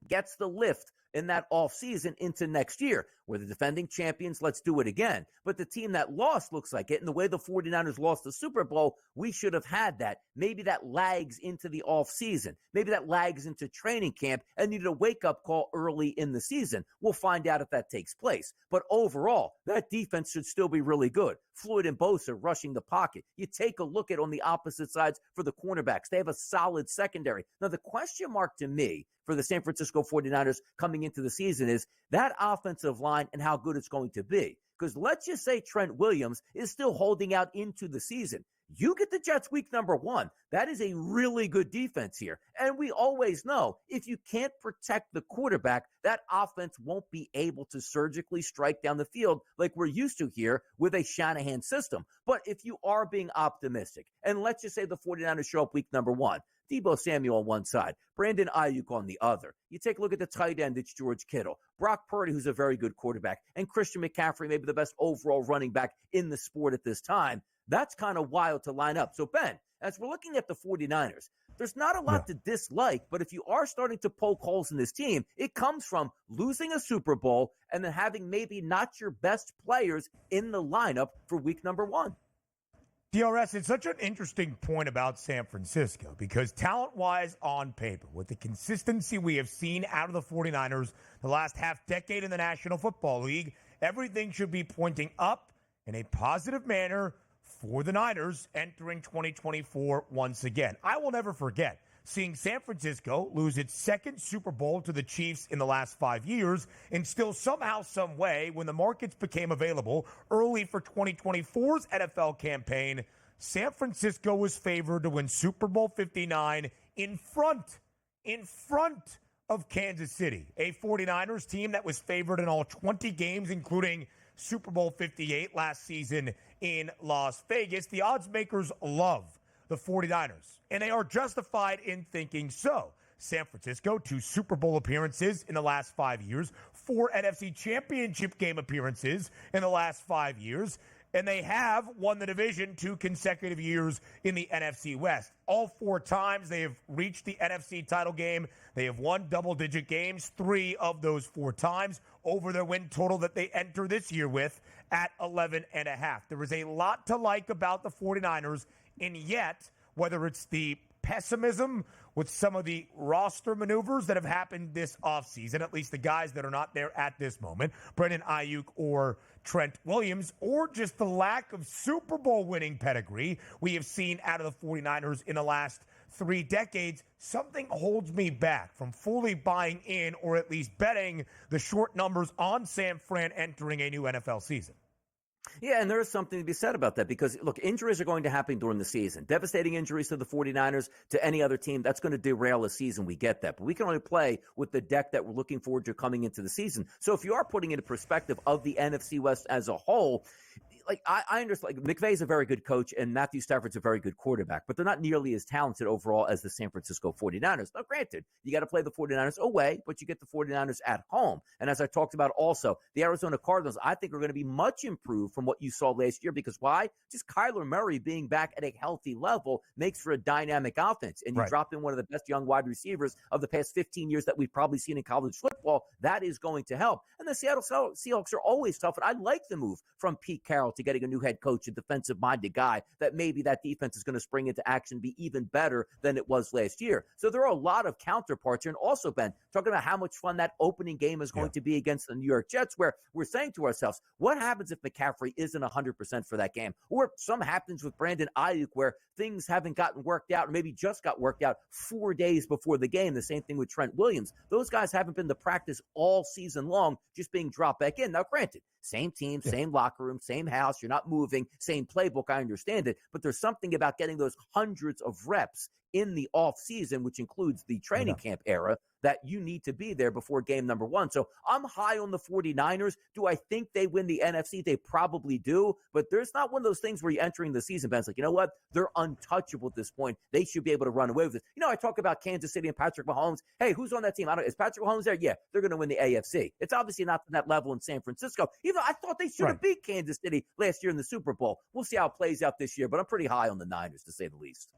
gets the lift in that offseason into next year. We're the defending champions. Let's do it again. But the team that lost looks like it. And the way the 49ers lost the Super Bowl, we should have had that. Maybe that lags into the offseason. Maybe that lags into training camp and needed a wake-up call early in the season. We'll find out if that takes place. But overall, that defense should still be really good. Floyd and Bosa rushing the pocket. You take a look at on the opposite sides for the cornerbacks. They have a solid secondary. Now, the question mark to me for the San Francisco 49ers coming into the season is that offensive line and how good it's going to be. Because let's just say Trent Williams is still holding out into the season. You get the Jets week number 1. That is a really good defense here. And we always know if you can't protect the quarterback, that offense won't be able to surgically strike down the field like we're used to here with a Shanahan system. But if you are being optimistic, and let's just say the 49ers show up week number 1, Deebo Samuel on one side, Brandon Ayuk on the other. You take a look at the tight end, it's George Kittle. Brock Purdy, who's a very good quarterback, and Christian McCaffrey, maybe the best overall running back in the sport at this time. That's kind of wild to line up. So, Ben, as we're looking at the 49ers, there's not a lot to dislike, but if you are starting to poke holes in this team, it comes from losing a Super Bowl and then having maybe not your best players in the lineup for week number 1. DRS, it's such an interesting point about San Francisco because talent-wise on paper, with the consistency we have seen out of the 49ers the last half decade in the National Football League, everything should be pointing up in a positive manner for the Niners entering 2024 once again. I will never forget seeing San Francisco lose its second Super Bowl to the Chiefs in the last 5 years, and still somehow, some way, when the markets became available early for 2024's NFL campaign, San Francisco was favored to win Super Bowl 59 in front of Kansas City, a 49ers team that was favored in all 20 games, including Super Bowl 58 last season in Las Vegas. The odds makers love the 49ers, and they are justified in thinking so. San Francisco, 2 Super Bowl appearances in the last 5 years, 4 NFC Championship game appearances in the last 5 years, and they have won the division 2 consecutive years in the NFC West. All 4 times they have reached the NFC title game. They have won double-digit games 3 of those 4 times over their win total that they enter this year with at 11.5. There is a lot to like about the 49ers, and yet, whether it's the pessimism with some of the roster maneuvers that have happened this offseason, at least the guys that are not there at this moment, Brandon Ayuk or Trent Williams, or just the lack of Super Bowl winning pedigree we have seen out of the 49ers in the last 3 decades, something holds me back from fully buying in or at least betting the short numbers on San Fran entering a new NFL season. Yeah, and there is something to be said about that because, look, injuries are going to happen during the season. Devastating injuries to the 49ers, to any other team, that's going to derail a season. We get that. But we can only play with the deck that we're looking forward to coming into the season. So if you are putting into perspective of the NFC West as a whole, like I understand, like McVay's a very good coach and Matthew Stafford's a very good quarterback, but they're not nearly as talented overall as the San Francisco 49ers. Now, granted, you got to play the 49ers away, but you get the 49ers at home. And as I talked about also, the Arizona Cardinals, I think, are going to be much improved from what you saw last year because why? Just Kyler Murray being back at a healthy level makes for a dynamic offense. And you drop in one of the best young wide receivers of the past 15 years that we've probably seen in college football. That is going to help. And the Seattle Seahawks are always tough. And I like the move from Pete Carroll to getting a new head coach, a defensive-minded guy, that maybe that defense is going to spring into action, be even better than it was last year. So there are a lot of counterparts here. And also, Ben, talking about how much fun that opening game is going to be against the New York Jets, where we're saying to ourselves, what happens if McCaffrey isn't 100% for that game? Or something happens with Brandon Ayuk where things haven't gotten worked out, or maybe just got worked out 4 days before the game. The same thing with Trent Williams. Those guys haven't been to practice all season long, just being dropped back in. Now, granted, same team, same locker room, same house. You're not moving, same playbook. I understand it. But there's something about getting those hundreds of reps in the off season, which includes the training camp era, that you need to be there before game number 1. So I'm high on the 49ers. Do I think they win the NFC? They probably do. But there's not one of those things where you're entering the season, Ben, it's like, you know what? They're untouchable at this point. They should be able to run away with it. You know, I talk about Kansas City and Patrick Mahomes. Hey, who's on that team? Is Patrick Mahomes there? Yeah, they're going to win the AFC. It's obviously not to that level in San Francisco. Even though I thought they should have beat Kansas City last year in the Super Bowl. We'll see how it plays out this year, but I'm pretty high on the Niners, to say the least.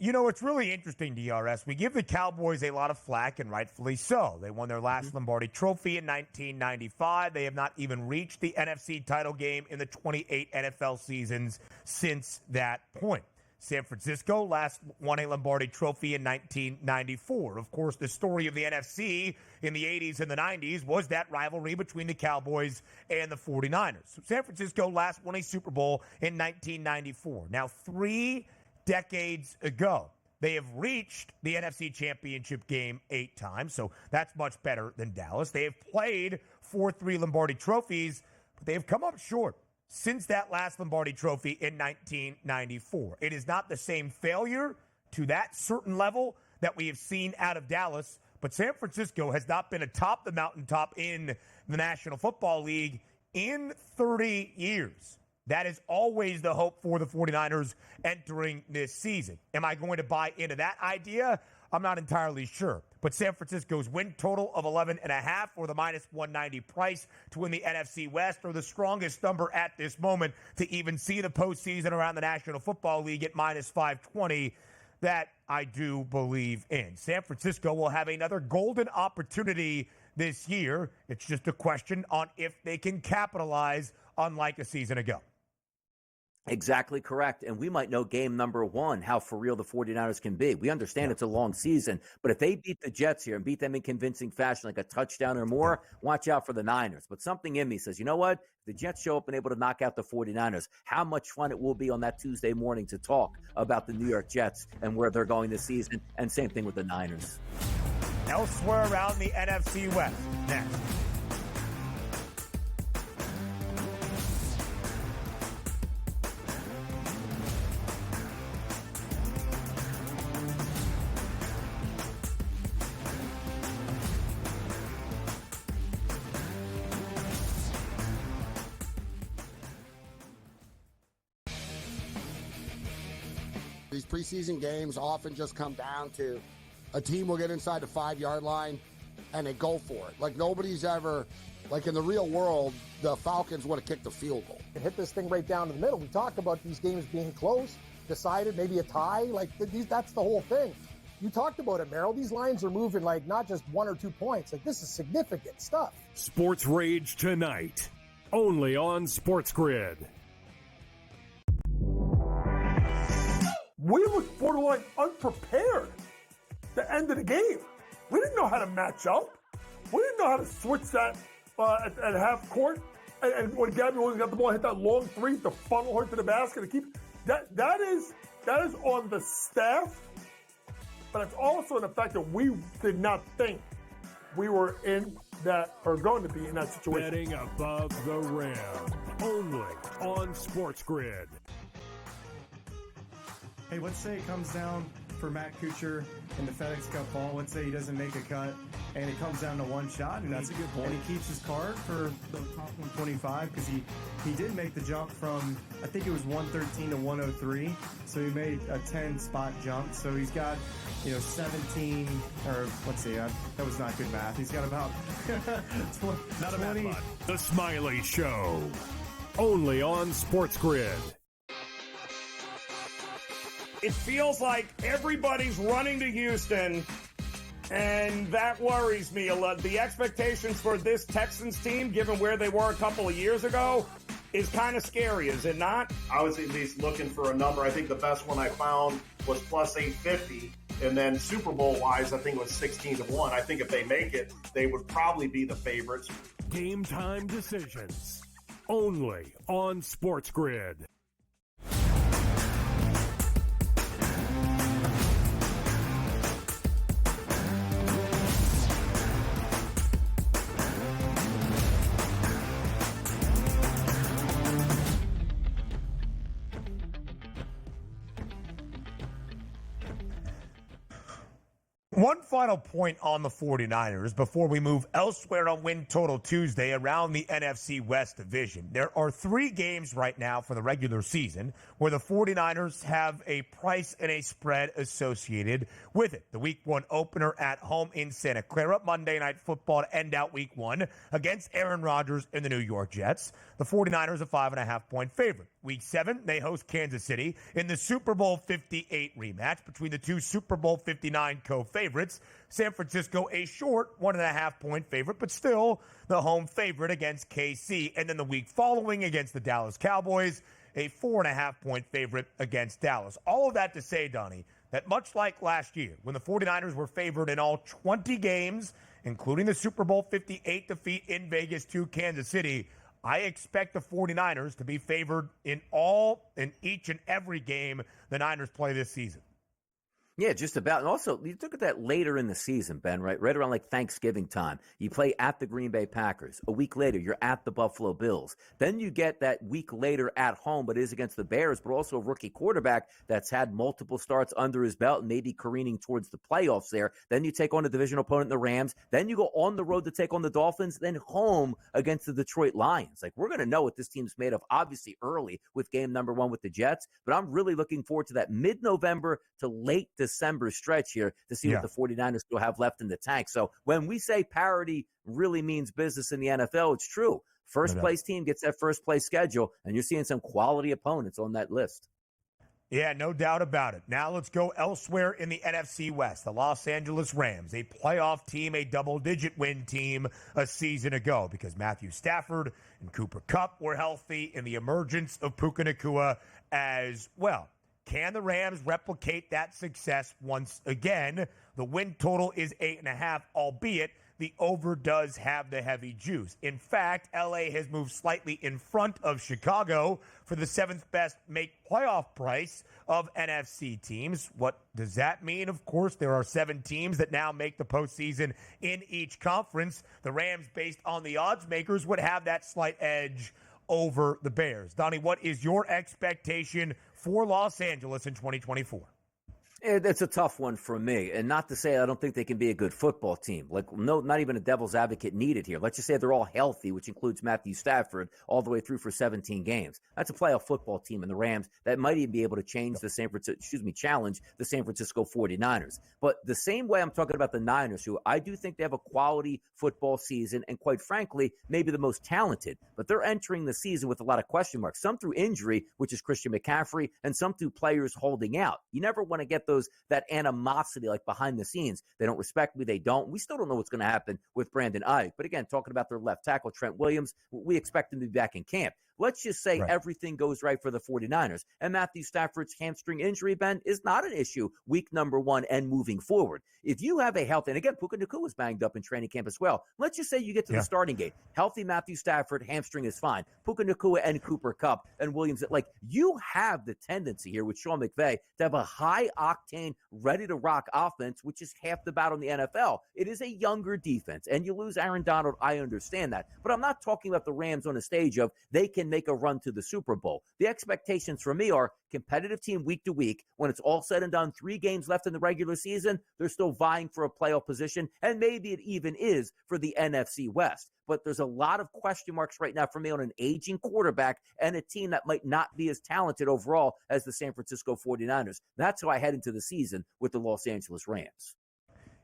You know, it's really interesting, DRS. We give the Cowboys a lot of flack, and rightfully so. They won their last Lombardi Trophy in 1995. They have not even reached the NFC title game in the 28 NFL seasons since that point. San Francisco last won a Lombardi Trophy in 1994. Of course, the story of the NFC in the 80s and the 90s was that rivalry between the Cowboys and the 49ers. So San Francisco last won a Super Bowl in 1994. Now, 3 decades ago, they have reached the NFC Championship game 8 times, so that's much better than Dallas. They have played for 3 Lombardi trophies, but they have come up short since that last Lombardi Trophy in 1994. It is not the same failure to that certain level that we have seen out of Dallas, but San Francisco has not been atop the mountaintop in the National Football League in 30 years. That is always the hope for the 49ers entering this season. Am I going to buy into that idea? I'm not entirely sure. But San Francisco's win total of 11.5 or the minus 190 price to win the NFC West are the strongest number at this moment to even see the postseason around the National Football League at minus 520. That I do believe in. San Francisco will have another golden opportunity this year. It's just a question on if they can capitalize unlike a season ago. Exactly correct. And we might know game number 1, how for real the 49ers can be. We understand it's a long season, but if they beat the Jets here and beat them in convincing fashion, like a touchdown or more, watch out for the Niners. But something in me says, you know what? If the Jets show up and able to knock out the 49ers, how much fun it will be on that Tuesday morning to talk about the New York Jets and where they're going this season. And same thing with the Niners. Elsewhere around the NFC West, next. These preseason games often just come down to a team will get inside the 5-yard line and they go for it. Like nobody's ever, like in the real world, the Falcons would have kicked a field goal. And hit this thing right down to the middle. We talk about these games being close, decided, maybe a tie. Like that's the whole thing. You talked about it, Merrill. These lines are moving like not just 1 or 2 points. Like this is significant stuff. Sports Rage tonight, only on SportsGrid. We looked borderline unprepared the end of the game. We didn't know how to match up. We didn't know how to switch that at half court. And when Gabby Williams got the ball, hit that long 3 to funnel her to the basket to keep that is on the staff, but it's also in the fact that we did not think we were in that or going to be in that situation. Betting above the rim, only on SportsGrid. Hey, let's say it comes down for Matt Kuchar in the FedEx Cup ball. Let's say he doesn't make a cut, and it comes down to 1 shot. And that's a good point. And he keeps his card for the top 125 because he did make the jump from, I think it was 113 to 103. So he made a 10-spot jump. So he's got, 17, or let's see, that was not good math. He's got about 20. The Smiley Show, only on SportsGrid. It feels like everybody's running to Houston, and that worries me a lot. The expectations for this Texans team, given where they were a couple of years ago, is kind of scary, is it not? I was at least looking for a number. I think the best one I found was plus 850. And then Super Bowl-wise, I think it was 16-1. I think if they make it, they would probably be the favorites. Game time decisions, only on SportsGrid. One final point on the 49ers before we move elsewhere on Win Total Tuesday around the NFC West division. There are 3 games right now for the regular season where the 49ers have a price and a spread associated with it. The Week 1 opener at home in Santa Clara, Monday Night Football to end out Week 1 against Aaron Rodgers and the New York Jets. The 49ers a 5.5-point favorite. Week 7, they host Kansas City in the Super Bowl 58 rematch between the two Super Bowl 59 co-favorites. San Francisco a short 1.5-point favorite, but still the home favorite against KC. And then the week following against the Dallas Cowboys, a 4.5-point favorite against Dallas. All of that to say, Donnie, that much like last year, when the 49ers were favored in all 20 games, including the Super Bowl 58 defeat in Vegas to Kansas City, I expect the 49ers to be favored in each and every game the Niners play this season. Yeah, just about. And also, you look at that later in the season, Ben, right around like Thanksgiving time. You play at the Green Bay Packers. A week later, you're at the Buffalo Bills. Then you get that week later at home, but it is against the Bears, but also a rookie quarterback that's had multiple starts under his belt and maybe careening towards the playoffs there. Then you take on a divisional opponent, the Rams. Then you go on the road to take on the Dolphins, then home against the Detroit Lions. Like, we're going to know what this team's made of, obviously, early with game number 1 with the Jets, but I'm really looking forward to that mid-November to late December stretch here to see what the 49ers still have left in the tank. So when we say parity really means business in the NFL, it's true. First place team gets that first place schedule, and you're seeing some quality opponents on that list. Yeah, no doubt about it. Now let's go elsewhere in the NFC West. The Los Angeles Rams, a playoff team, a double-digit win team a season ago because Matthew Stafford and Cooper Kupp were healthy and the emergence of Puka Nacua as well. Can the Rams replicate that success once again? The win total is 8.5, albeit the over does have the heavy juice. In fact, LA has moved slightly in front of Chicago for the 7th best make playoff price of NFC teams. What does that mean? Of course, there are 7 teams that now make the postseason in each conference. The Rams, based on the odds makers, would have that slight edge over the Bears. Donnie, what is your expectation for Los Angeles in 2024? It's a tough one for me. And not to say I don't think they can be a good football team. Like, no, not even a devil's advocate needed here. Let's just say they're all healthy, which includes Matthew Stafford, all the way through for 17 games. That's a playoff football team in the Rams that might even be able to challenge the San Francisco 49ers. But the same way I'm talking about the Niners, who I do think they have a quality football season and, quite frankly, maybe the most talented. But they're entering the season with a lot of question marks, some through injury, which is Christian McCaffrey, and some through players holding out. You never want to get that animosity like behind the scenes. They don't respect me. They don't. We still don't know what's going to happen with Brandon Ayuk. But again, talking about their left tackle, Trent Williams, we expect him to be back in camp. Let's just say everything goes right for the 49ers. And Matthew Stafford's hamstring injury, Ben, is not an issue week number 1 and moving forward. If you have a healthy, and again, Puka Nacua was banged up in training camp as well. Let's just say you get to the starting gate. Healthy Matthew Stafford, hamstring is fine. Puka Nacua and Cooper Kupp and Williams. Like, you have the tendency here with Sean McVay to have a high-octane, ready-to-rock offense, which is half the battle in the NFL. It is a younger defense, and you lose Aaron Donald. I understand that. But I'm not talking about the Rams on a stage of they can make a run to the Super Bowl. The expectations for me are competitive team week to week. When it's all said and done, 3 games left in the regular season, they're still vying for a playoff position, and maybe it even is for the NFC West. But there's a lot of question marks right now for me on an aging quarterback and a team that might not be as talented overall as the San Francisco 49ers. That's how I head into the season with the Los Angeles Rams.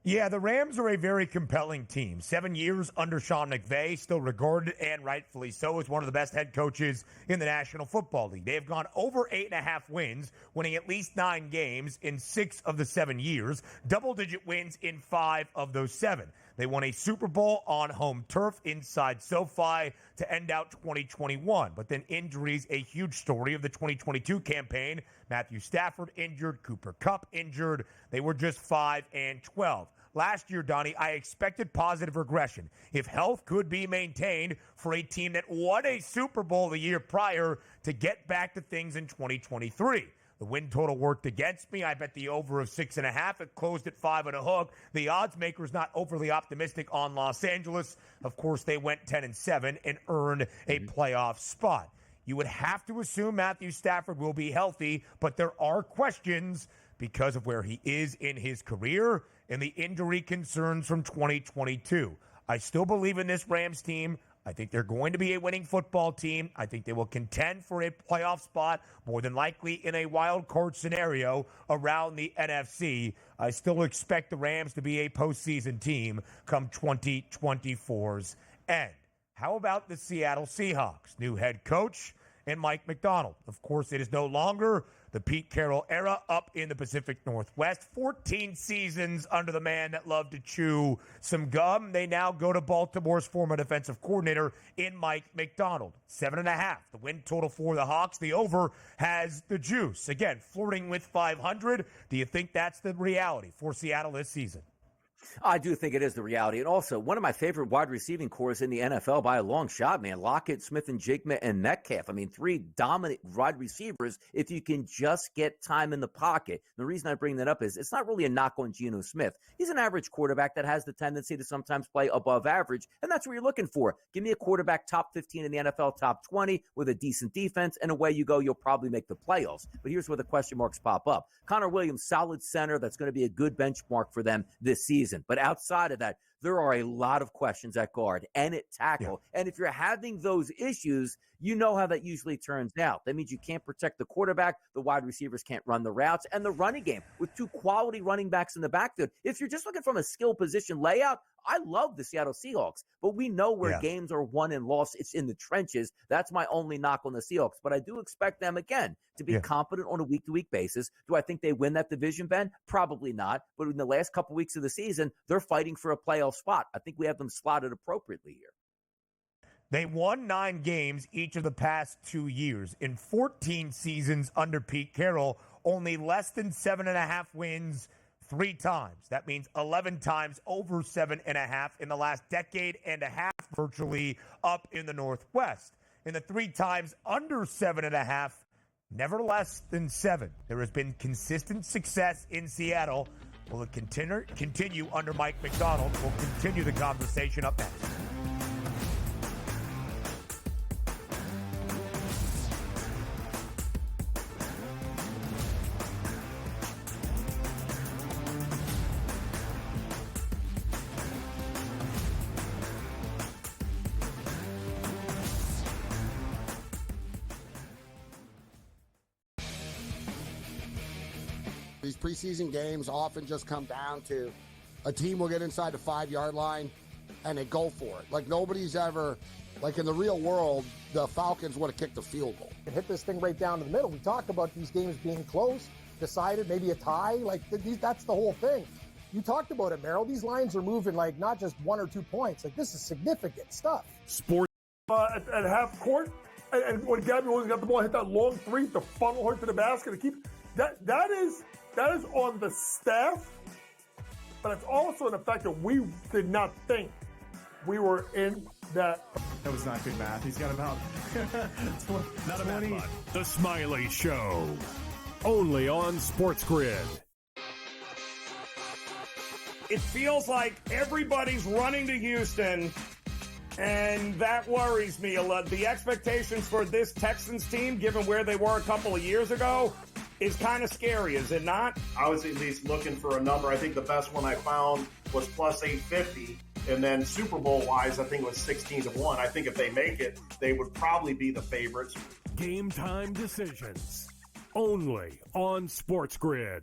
Yeah, the Rams are a very compelling team. 7 years under Sean McVay, still regarded, and rightfully so, as one of the best head coaches in the National Football League. They have gone over 8.5 wins, winning at least 9 games in 6 of the 7 years, double-digit wins in 5 of those 7. They won a Super Bowl on home turf inside SoFi to end out 2021. But then injuries, a huge story of the 2022 campaign. Matthew Stafford injured, Cooper Kupp injured. They were just 5-12. Last year, Donnie, I expected positive regression. If health could be maintained for a team that won a Super Bowl the year prior to get back to things in 2023. The win total worked against me. I bet the over of 6.5. It closed at 5.5. The odds maker's not overly optimistic on Los Angeles. Of course, they went 10-7 and earned a playoff spot. You would have to assume Matthew Stafford will be healthy, but there are questions because of where he is in his career and the injury concerns from 2022. I still believe in this Rams team. I think they're going to be a winning football team. I think they will contend for a playoff spot, more than likely in a wild card scenario around the NFC. I still expect the Rams to be a postseason team come 2024's end. How about the Seattle Seahawks? New head coach and Mike Macdonald. Of course, it is no longer the Pete Carroll era up in the Pacific Northwest. 14 seasons under the man that loved to chew some gum. They now go to Baltimore's former defensive coordinator in Mike Macdonald. 7.5, the win total for the Hawks. The over has the juice. Again, flirting with 500. Do you think that's the reality for Seattle this season? I do think it is the reality. And also, one of my favorite wide receiving cores in the NFL by a long shot, man. Lockett, Smith-Njigba, and Metcalf. I mean, 3 dominant wide receivers if you can just get time in the pocket. The reason I bring that up is it's not really a knock on Geno Smith. He's an average quarterback that has the tendency to sometimes play above average, and that's what you're looking for. Give me a quarterback top 15 in the NFL, top 20 with a decent defense, and away you go. You'll probably make the playoffs. But here's where the question marks pop up. Connor Williams, solid center. That's going to be a good benchmark for them this season. But outside of that, there are a lot of questions at guard and at tackle. Yeah. And if you're having those issues, you know how that usually turns out. That means you can't protect the quarterback, the wide receivers can't run the routes, and the running game with 2 quality running backs in the backfield. If you're just looking from a skill position layout, I love the Seattle Seahawks, but we know where games are won and lost. It's in the trenches. That's my only knock on the Seahawks. But I do expect them, again, to be competent on a week-to-week basis. Do I think they win that division, Ben? Probably not. But in the last couple weeks of the season, they're fighting for a playoff spot. I think we have them slotted appropriately here. They won 9 games each of the past 2 years. In 14 seasons under Pete Carroll, only less than 7.5 wins 3 times. That means 11 times over 7.5 in the last decade and a half, virtually up in the Northwest. In the 3 times under 7.5, never less than 7. There has been consistent success in Seattle. Will it continue under Mike Macdonald? We'll continue the conversation up next. These preseason games often just come down to a team will get inside the 5-yard line and they go for it. Like nobody's ever, like in the real world, the Falcons would have kicked a field goal. And hit this thing right down to the middle. We talk about these games being close, decided, maybe a tie. Like that's the whole thing. You talked about it, Merrill. These lines are moving like not just 1 or 2 points. Like this is significant stuff. Sport at half court, and when Gabby Williams got the ball, hit that long 3 to funnel her to the basket to keep that is on the staff, but it's also the fact that we did not think we were in that. That was not good math. He's got about not a math bud. The Smiley Show, only on SportsGrid. It feels like everybody's running to Houston, and that worries me a lot. The expectations for this Texans team, given where they were a couple of years ago, is kind of scary, is it not? I was at least looking for a number. I think the best one I found was plus 850. And then Super Bowl-wise, I think it was 16-1. I think if they make it, they would probably be the favorites. Game time decisions, only on SportsGrid.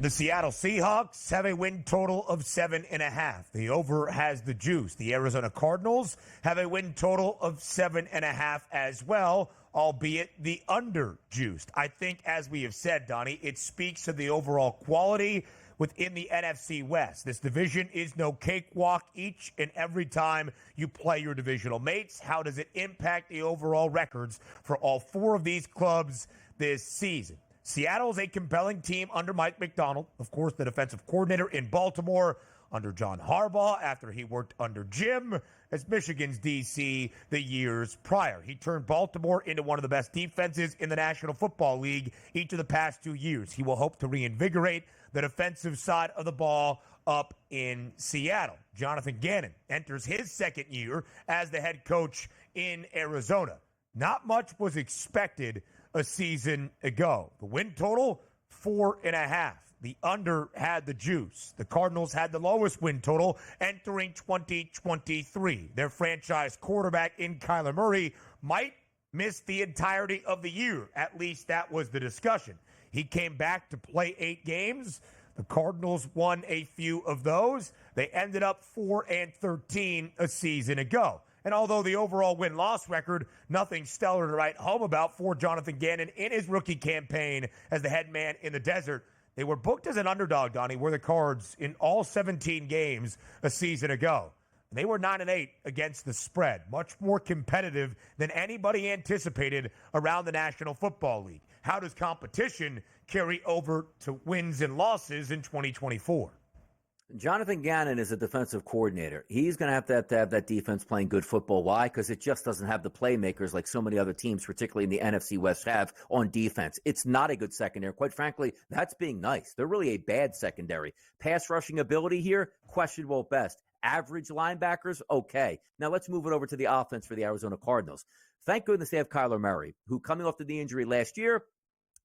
The Seattle Seahawks have a win total of 7.5. The over has the juice. The Arizona Cardinals have a win total of 7.5 as well, albeit the under juiced. I think, as we have said, Donnie, it speaks to the overall quality within the NFC West. This division is no cakewalk each and every time you play your divisional mates. How does it impact the overall records for all 4 of these clubs this season? Seattle is a compelling team under Mike Macdonald, of course, the defensive coordinator in Baltimore. under John Harbaugh, after he worked under Jim as Michigan's DC the years prior. He turned Baltimore into one of the best defenses in the National Football League each of the past 2 years. He will hope to reinvigorate the defensive side of the ball up in Seattle. Jonathan Gannon enters his second year as the head coach in Arizona. Not much was expected a season ago. The win total, 4.5. The under had the juice. The Cardinals had the lowest win total entering 2023. Their franchise quarterback in Kyler Murray might miss the entirety of the year. At least that was the discussion. He came back to play 8 games. The Cardinals won a few of those. They ended up 4-13 a season ago. And although the overall win-loss record, nothing stellar to write home about for Jonathan Gannon in his rookie campaign as the head man in the desert, they were booked as an underdog, Donnie, were the Cards in all 17 games a season ago. They were 9-8 against the spread, much more competitive than anybody anticipated around the National Football League. How does competition carry over to wins and losses in 2024? Jonathan Gannon is a defensive coordinator. He's going to have that defense playing good football. Why? Because it just doesn't have the playmakers like so many other teams, particularly in the NFC West, have on defense. It's not a good secondary. Quite frankly, that's being nice. They're really a bad secondary. Pass rushing ability here, questionable at best. Average linebackers, okay. Now let's move it over to the offense for the Arizona Cardinals. Thank goodness they have Kyler Murray, who coming off the knee injury last year,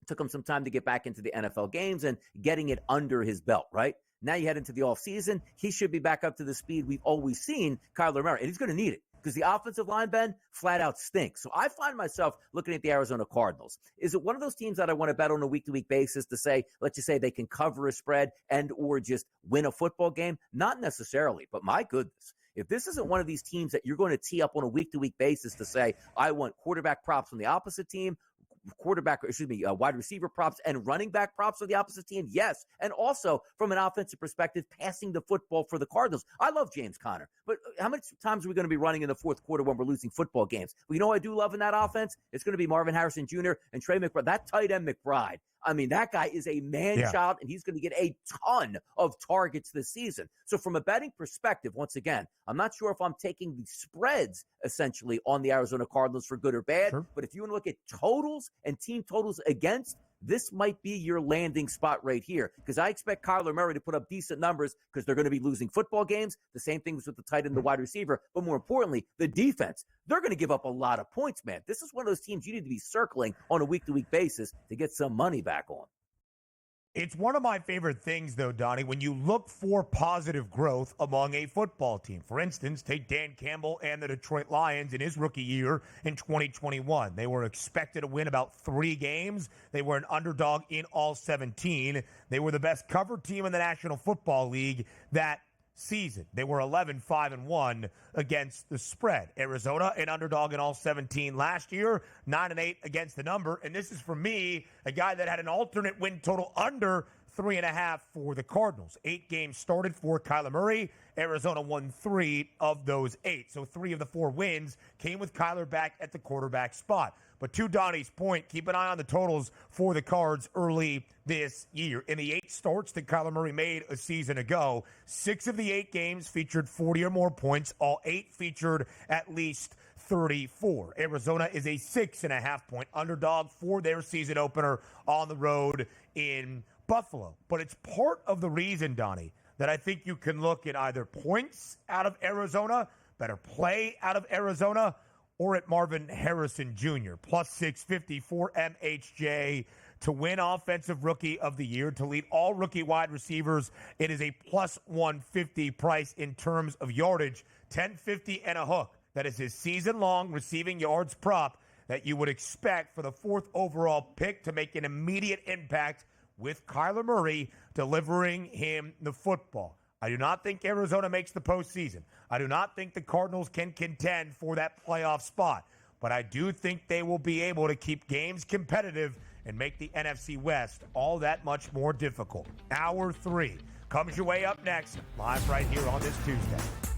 took him some time to get back into the NFL games and getting it under his belt, right? Now you head into the offseason, he should be back up to the speed we've always seen Kyler Murray, and he's going to need it because the offensive line, Ben, flat out stinks. So I find myself looking at the Arizona Cardinals. Is it one of those teams that I want to bet on a week-to-week basis to say, let's just say they can cover a spread and or just win a football game? Not necessarily, but my goodness. If this isn't one of these teams that you're going to tee up on a week-to-week basis to say, I want quarterback props from the opposite team, wide receiver props and running back props for the opposite team, yes. And also, from an offensive perspective, passing the football for the Cardinals. I love James Conner, but how many times are we going to be running in the fourth quarter when we're losing football games? Well, you know what I do love in that offense? It's going to be Marvin Harrison Jr. and Trey McBride. That tight end McBride. I mean, that guy is a man-child, and he's going to get a ton of targets this season. So from a betting perspective, once again, I'm not sure if I'm taking the spreads, essentially, on the Arizona Cardinals for good or bad. Sure. But if you want to look at totals and team totals against, this might be your landing spot right here because I expect Kyler Murray to put up decent numbers because they're going to be losing football games. The same things with the tight end and the wide receiver. But more importantly, the defense. They're going to give up a lot of points, man. This is one of those teams you need to be circling on a week-to-week basis to get some money back on. It's one of my favorite things, though, Donnie, when you look for positive growth among a football team. For instance, take Dan Campbell and the Detroit Lions in his rookie year in 2021. They were expected to win about 3 games. They were an underdog in all 17. They were the best covered team in the National Football League that season. They were 11-5-1 against the spread. Arizona, an underdog in all 17 last year, 9-8 against the number. And this is, for me, a guy that had an alternate win total under 3.5 for the Cardinals. 8 games started for Kyler Murray. Arizona won 3 of those 8. So 3 of the 4 wins came with Kyler back at the quarterback spot. But to Donnie's point, keep an eye on the totals for the Cards early this year. In the 8 starts that Kyler Murray made a season ago, 6 of the 8 games featured 40 or more points. All 8 featured at least 34. Arizona is a 6.5-point underdog for their season opener on the road in Buffalo. But it's part of the reason, Donnie, that I think you can look at either points out of Arizona, better play out of Arizona, or at Marvin Harrison Jr. Plus 650 for MHJ to win Offensive Rookie of the Year, to lead all rookie wide receivers. It is a plus 150 price in terms of yardage, 1050 and a hook. That is his season-long receiving yards prop that you would expect for the 4th overall pick to make an immediate impact with Kyler Murray delivering him the football. I do not think Arizona makes the postseason. I do not think the Cardinals can contend for that playoff spot. But I do think they will be able to keep games competitive and make the NFC West all that much more difficult. Hour 3 comes your way up next, live right here on this Tuesday.